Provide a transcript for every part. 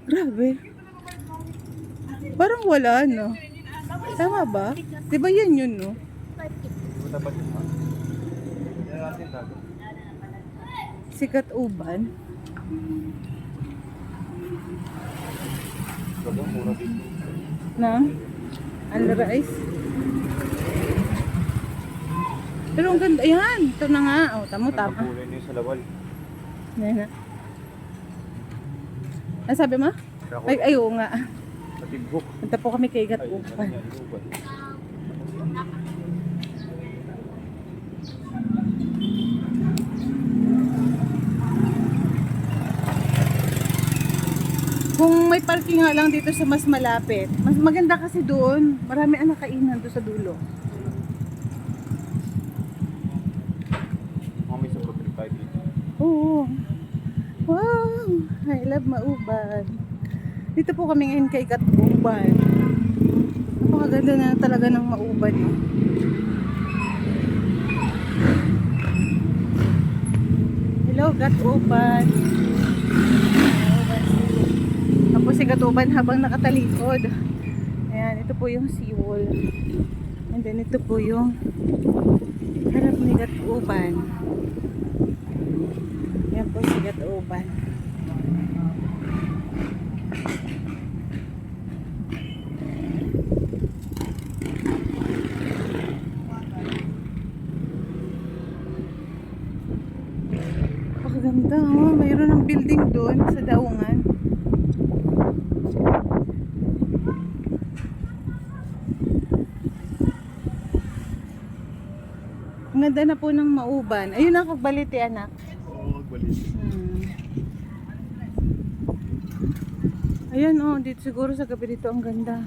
Grabe. Parang wala, no? Tama ba? Di ba yan yun, no? Punta pa dyan, ha? Yan natin tago. Sikat uban. Baga, mura dito. Na? Rice. Pero ang ganda. Ayan. Ito na nga. O, tama. Nagpapulay niyo sa lawal. Ayan na. Ano sabi mo? Ako, Ay, oo nga. sa timbok. Punta po kami kay Gat Ay, Upan. yan, inuban. Kung may parking nga lang dito sa mas malapit, mas maganda kasi doon. Marami ang nakainan doon sa dulo. Mami sa Brooklyn 5 dito. Oo. Wow! I love Mauban. Dito po kami ngayon kay Gat Upan. Napakaganda na talaga ng Mauban. No? Hello, Gat Upan. Tapos si Gat Upan habang nakatalikod. Ayan, ito po yung seawall. And then ito po yung harap ni Gat Upan. Yan po si Gat Upan. Pakaganda, oh. Mayroon ng building doon sa Daungan. Ang ganda na po ng Mauban. Ayun na, Kagbaliti, anak. Oo, magbalik. Ayan, oh, dito siguro sa gabi dito ang ganda.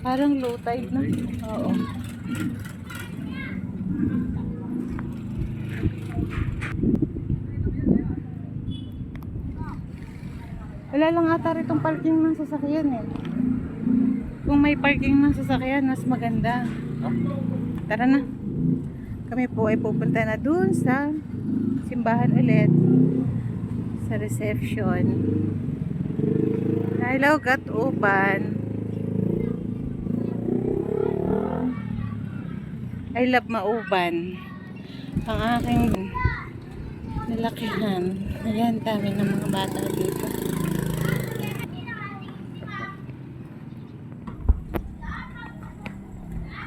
Parang low tide na. Oo. Wala lang ata ritong parking ng sasakyan eh. Kung may parking ng sasakyan, mas maganda. Ha? Tara na. Kami po ay pupunta na dun sa simbahan ulit. Sa reception. Hello, Gat Upan. I love Mauban. Ang aking nalakihan. Ayan, dami ng mga bata dito.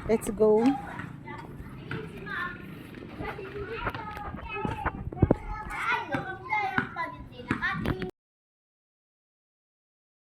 Let's go.